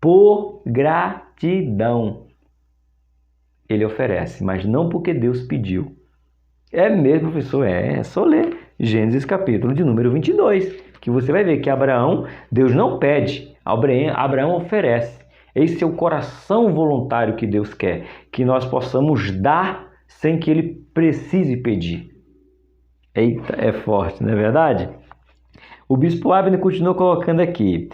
Speaker 1: Por gratidão. Ele oferece, mas não porque Deus pediu. É mesmo, professor? É só ler Gênesis capítulo de número 22, que você vai ver que Deus não pede, Abraão oferece. Esse é o coração voluntário que Deus quer, que nós possamos dar sem que Ele precise pedir. Eita, é forte, não é verdade? O bispo Abner continua colocando aqui.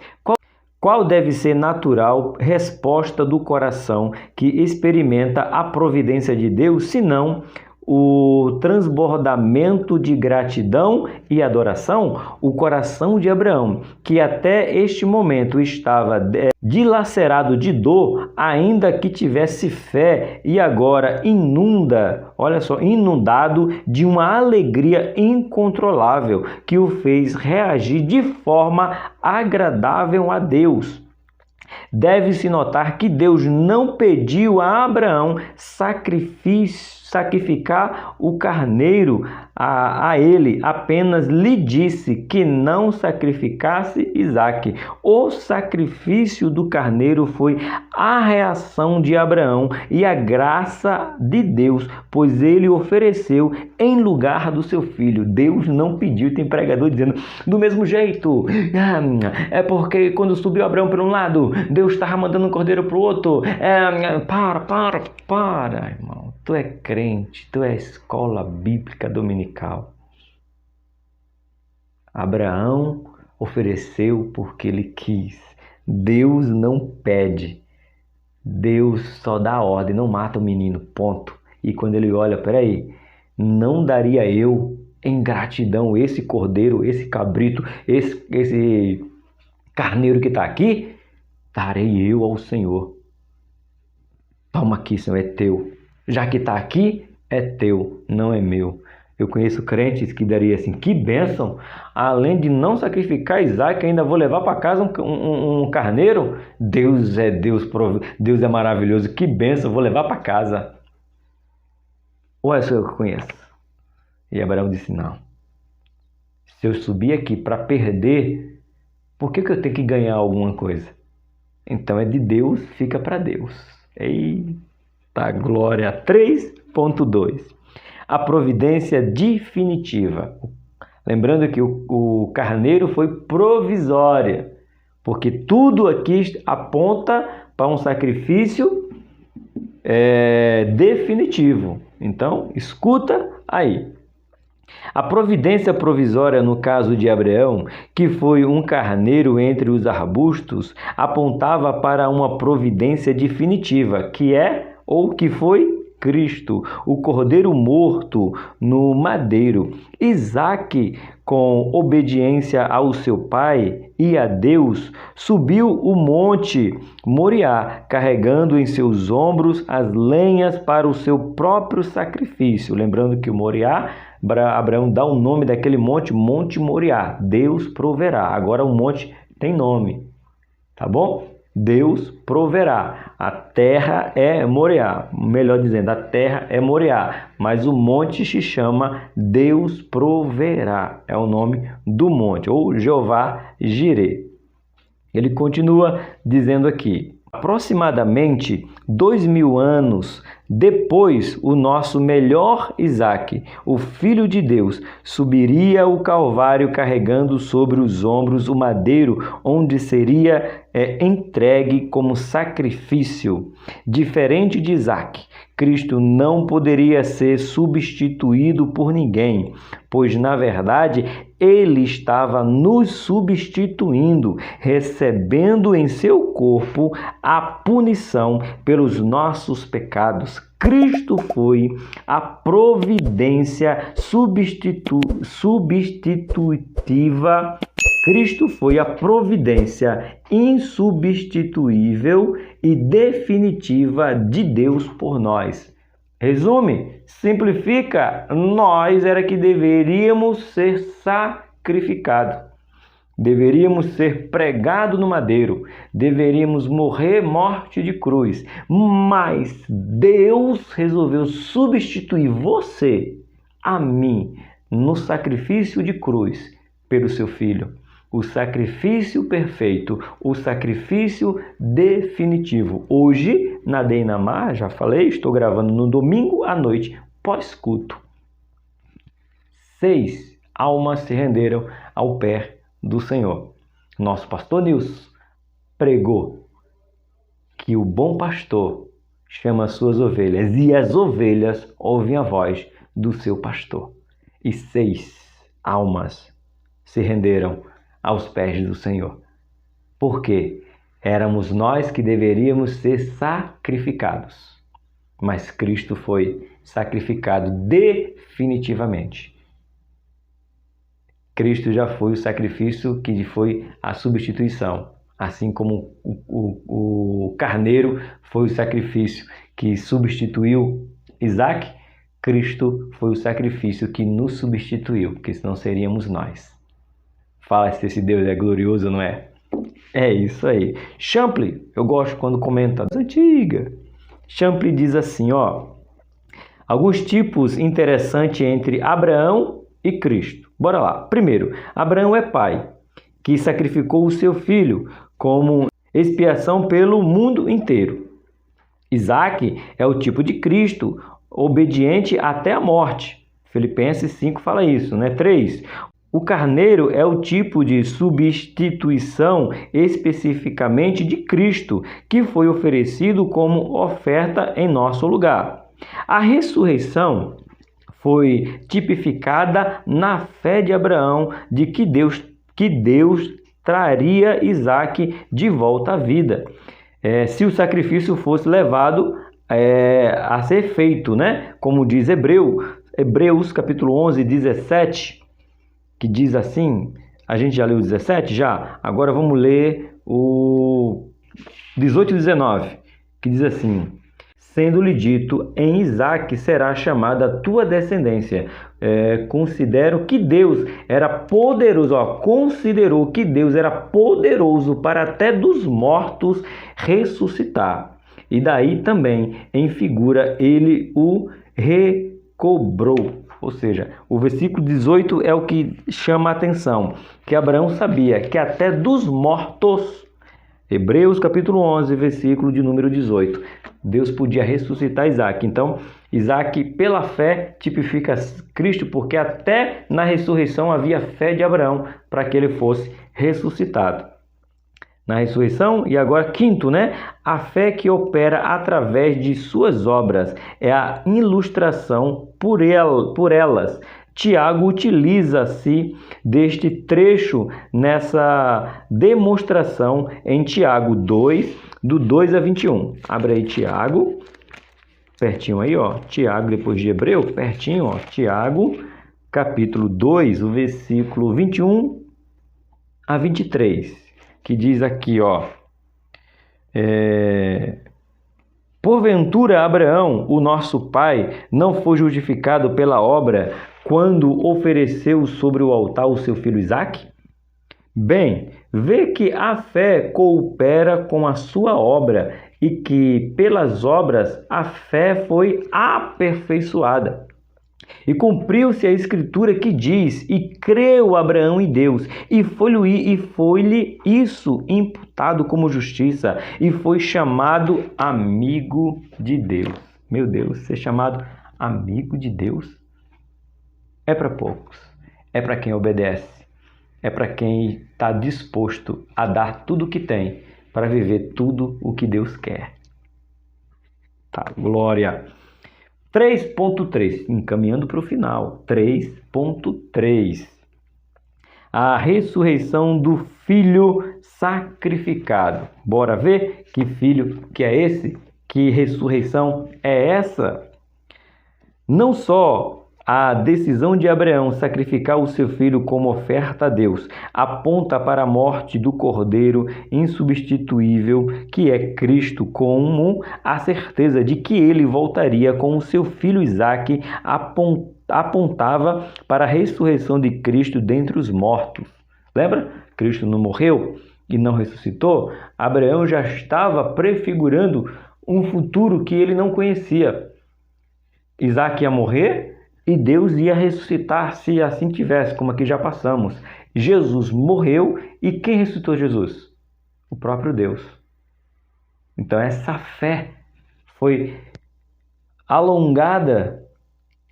Speaker 1: Qual deve ser natural resposta do coração que experimenta a providência de Deus, senão o transbordamento de gratidão e adoração? O coração de Abraão, que até este momento estava dilacerado de dor, ainda que tivesse fé, e agora inundado de uma alegria incontrolável que o fez reagir de forma agradável a Deus. Deve-se notar que Deus não pediu a Abraão sacrificar o carneiro a ele, apenas lhe disse que não sacrificasse Isaque. O sacrifício do carneiro foi a reação de Abraão e a graça de Deus, pois ele ofereceu em lugar do seu filho. Deus não pediu. Tem pregador dizendo, do mesmo jeito, é porque quando subiu Abraão para um lado, Deus estava mandando um cordeiro para o outro. Para, irmão. Tu é crente, tu é escola bíblica dominical. Abraão ofereceu porque ele quis. Deus não pede. Deus só dá a ordem, não mata o menino, ponto. E quando ele olha, peraí, não daria eu em gratidão esse cordeiro, esse cabrito, esse carneiro que está aqui? Darei eu ao Senhor. Toma aqui, Senhor, é teu. Já que está aqui, é teu, não é meu. Eu conheço crentes que daria assim, que bênção, além de não sacrificar Isaque, ainda vou levar para casa um carneiro. Deus é Deus, Deus é maravilhoso, que bênção, vou levar para casa. Ou é só eu que conheço? E Abraão disse, não. Se eu subir aqui para perder, por que eu tenho que ganhar alguma coisa? Então é de Deus, fica para Deus. Eita, glória. 3.2. A providência definitiva. Lembrando que o carneiro foi provisória, porque tudo aqui aponta para um sacrifício definitivo. Então, escuta aí. A providência provisória no caso de Abraão, que foi um carneiro entre os arbustos, apontava para uma providência definitiva, que é ou que foi Cristo, o cordeiro morto no madeiro. Isaque, com obediência ao seu pai e a Deus, subiu o monte Moriá, carregando em seus ombros as lenhas para o seu próprio sacrifício. Lembrando que o Moriá, Abraão dá o nome daquele monte, Monte Moriá. Deus proverá. Agora o monte tem nome, tá bom? Deus proverá. A terra é Moriá, melhor dizendo, a terra é Moriá, mas o monte se chama Deus proverá. É o nome do monte, ou Jeová Jireh. Ele continua dizendo aqui, aproximadamente 2000 anos depois, o nosso melhor Isaque, o Filho de Deus, subiria o Calvário carregando sobre os ombros o madeiro onde seria entregue como sacrifício. Diferente de Isaque, Cristo não poderia ser substituído por ninguém, pois, na verdade, Ele estava nos substituindo, recebendo em seu corpo a punição pelos nossos pecados. Cristo foi a providência substitutiva. Cristo foi a providência insubstituível e definitiva de Deus por nós. Resume, simplifica, nós era que deveríamos ser sacrificados. deveríamos ser pregados no madeiro, deveríamos morrer morte de cruz, mas Deus resolveu substituir você, a mim, no sacrifício de cruz pelo seu Filho. O sacrifício perfeito, o sacrifício definitivo. Hoje, na Deinamar, já falei, estou gravando no domingo à noite, pós-culto. 6 almas se renderam ao pé do Senhor. Nosso pastor Nilson pregou que o bom pastor chama as suas ovelhas e as ovelhas ouvem a voz do seu pastor. E 6 almas se renderam aos pés do Senhor. Porque éramos nós que deveríamos ser sacrificados. Mas Cristo foi sacrificado definitivamente. Cristo já foi o sacrifício que foi a substituição. Assim como o carneiro foi o sacrifício que substituiu Isaac, Cristo foi o sacrifício que nos substituiu, porque senão seríamos nós. Fala se esse Deus é glorioso, não é? É isso aí. Champlin, eu gosto quando comenta das antigas. Champlin diz assim, alguns tipos interessantes entre Abraão e Cristo. Bora lá. Primeiro, Abraão é pai, que sacrificou o seu filho como expiação pelo mundo inteiro. Isaac é o tipo de Cristo, obediente até a morte. Filipenses 5 fala isso, né? 3. O carneiro é o tipo de substituição especificamente de Cristo, que foi oferecido como oferta em nosso lugar. A ressurreição foi tipificada na fé de Abraão de que Deus traria Isaac de volta à vida. Se o sacrifício fosse levado a ser feito, né? Como diz Hebreus capítulo 11, 17, que diz assim, a gente já leu o 17? Já? Agora vamos ler o 18 e 19, que diz assim: sendo-lhe dito, em Isaque será chamada a tua descendência. Considero que Deus era poderoso, considerou que Deus era poderoso para até dos mortos ressuscitar. E daí também, em figura, ele o recobrou. Ou seja, o versículo 18 é o que chama a atenção, que Abraão sabia que até dos mortos, Hebreus capítulo 11, versículo de número 18, Deus podia ressuscitar Isaac. Então, Isaac, pela fé, tipifica Cristo, porque até na ressurreição havia fé de Abraão para que ele fosse ressuscitado. Na ressurreição, e agora quinto, né? A fé que opera através de suas obras é a ilustração por elas. Tiago utiliza-se deste trecho nessa demonstração em Tiago 2, do 2 a 21. Abre aí Tiago, pertinho aí, Tiago depois de Hebreu, pertinho, Tiago, capítulo 2, o versículo 21 a 23. Que diz aqui, porventura Abraão, o nosso pai, não foi justificado pela obra quando ofereceu sobre o altar o seu filho Isaque? Bem, vê que a fé coopera com a sua obra e que pelas obras a fé foi aperfeiçoada. E cumpriu-se a escritura que diz, e creu Abraão em Deus, e foi-lhe isso imputado como justiça, e foi chamado amigo de Deus. Meu Deus, ser chamado amigo de Deus é para poucos, é para quem obedece, é para quem está disposto a dar tudo o que tem para viver tudo o que Deus quer. Tá, glória! 3.3, encaminhando para o final. 3.3. A ressurreição do filho sacrificado. Bora ver que filho que é esse? Que ressurreição é essa? Não só a decisão de Abraão sacrificar o seu filho como oferta a Deus aponta para a morte do Cordeiro insubstituível, que é Cristo, como a certeza de que ele voltaria com o seu filho Isaque apontava para a ressurreição de Cristo dentre os mortos. Lembra Cristo não morreu e não ressuscitou, Abraão já estava prefigurando um futuro que ele não conhecia. Isaac ia morrer e Deus ia ressuscitar se assim tivesse, como aqui já passamos. Jesus morreu e quem ressuscitou Jesus? O próprio Deus. Então essa fé foi alongada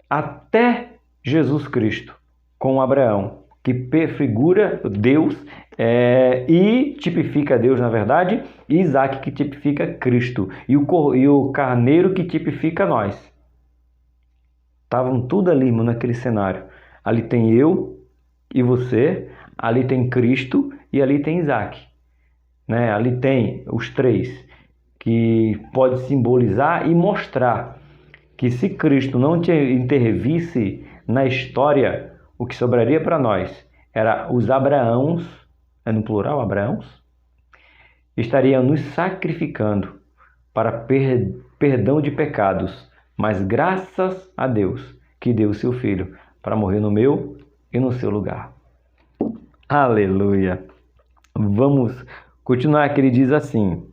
Speaker 1: até Jesus Cristo com Abraão, que prefigura Deus e tipifica Deus, na verdade, e Isaac, que tipifica Cristo, e o carneiro, que tipifica nós. Estavam tudo ali, irmão, naquele cenário. Ali tem eu e você, ali tem Cristo e ali tem Isaac. Né? Ali tem os três, que pode simbolizar e mostrar que se Cristo não intervisse na história, o que sobraria para nós era os Abraãos, é no plural, Abraãos, estariam nos sacrificando para perdão de pecados, mas graças a Deus que deu o seu Filho para morrer no meu e no seu lugar. Aleluia! Vamos continuar, que ele diz assim: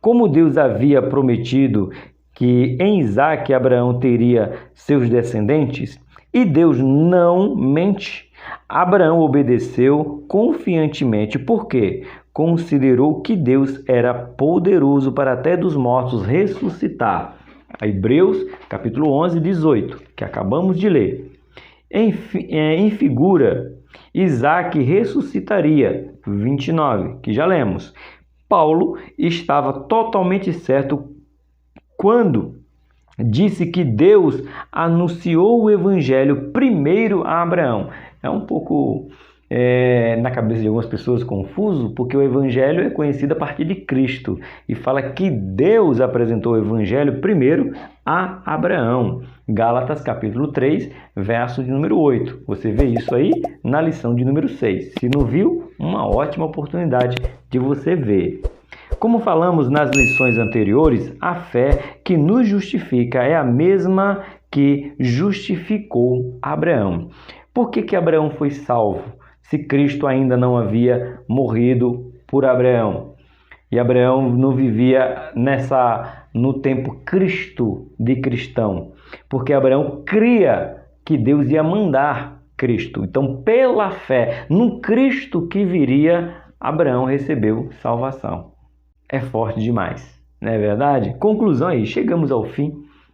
Speaker 1: como Deus havia prometido que em Isaque Abraão teria seus descendentes, e Deus não mente, Abraão obedeceu confiantemente, porque considerou que Deus era poderoso para até dos mortos ressuscitar. Hebreus capítulo 11, 18, que acabamos de ler. Em figura, Isaque ressuscitaria, 29, que já lemos. Paulo estava totalmente certo quando disse que Deus anunciou o evangelho primeiro a Abraão. É um pouco na cabeça de algumas pessoas confuso, porque o evangelho é conhecido a partir de Cristo e fala que Deus apresentou o evangelho primeiro a Abraão. Gálatas capítulo 3, verso de número 8. Você vê isso aí na lição de número 6. Se não viu, uma ótima oportunidade de você ver. Como falamos nas lições anteriores, a fé que nos justifica é a mesma que justificou Abraão. Por que Abraão foi salvo, se Cristo ainda não havia morrido por Abraão? E Abraão não vivia no tempo Cristo de cristão, porque Abraão cria que Deus ia mandar Cristo. Então, pela fé no Cristo que viria, Abraão recebeu salvação. É forte demais, não é verdade? Conclusão aí, chegamos ao fim.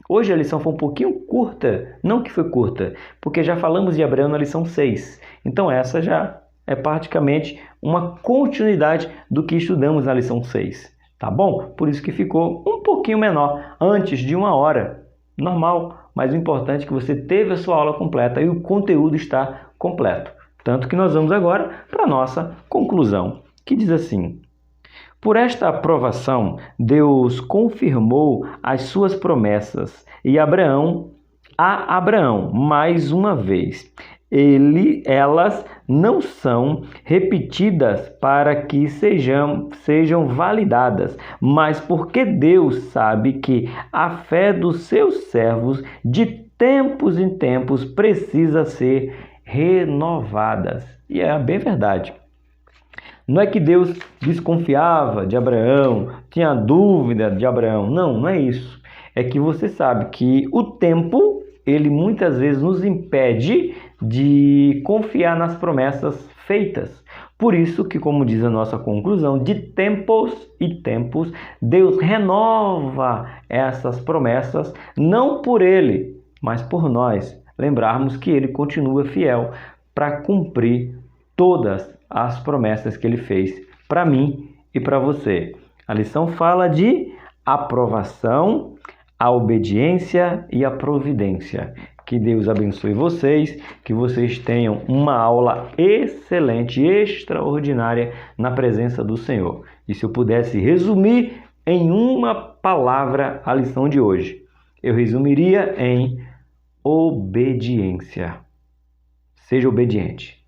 Speaker 1: Hoje a lição foi um pouquinho curta, não que foi curta, porque já falamos de Abraão na lição 6. Então essa já é praticamente uma continuidade do que estudamos na lição 6, tá bom? Por isso que ficou um pouquinho menor, antes de 1 hora, normal, mas o importante é que você teve a sua aula completa e o conteúdo está completo. Tanto que nós vamos agora para a nossa conclusão, que diz assim: por esta aprovação, Deus confirmou as suas promessas e Abraão, mais uma vez, elas não são repetidas para que sejam validadas, mas porque Deus sabe que a fé dos seus servos de tempos em tempos precisa ser renovada. E é bem verdade. Não é que Deus desconfiava de Abraão, tinha dúvida de Abraão. Não é isso. É que você sabe que o tempo, ele muitas vezes nos impede de confiar nas promessas feitas. Por isso que, como diz a nossa conclusão, de tempos e tempos, Deus renova essas promessas, não por ele, mas por nós. Lembrarmos que ele continua fiel para cumprir todas as promessas que ele fez para mim e para você. A lição fala de aprovação, a obediência e a providência. Que Deus abençoe vocês, que vocês tenham uma aula excelente, extraordinária na presença do Senhor. E se eu pudesse resumir em uma palavra a lição de hoje, eu resumiria em obediência. Seja obediente.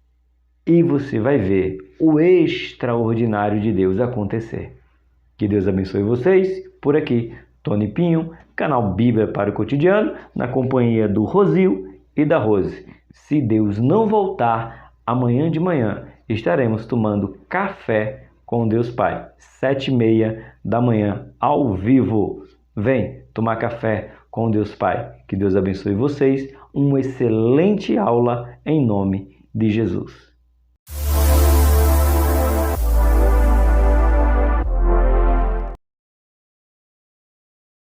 Speaker 1: E você vai ver o extraordinário de Deus acontecer. Que Deus abençoe vocês. Por aqui, Tony Pinho, canal Bíblia para o Cotidiano, na companhia do Rosil e da Rose. Se Deus não voltar, amanhã de manhã estaremos tomando café com Deus Pai, 7h30 da manhã, ao vivo. Vem tomar café com Deus Pai. Que Deus abençoe vocês. Uma excelente aula em nome de Jesus.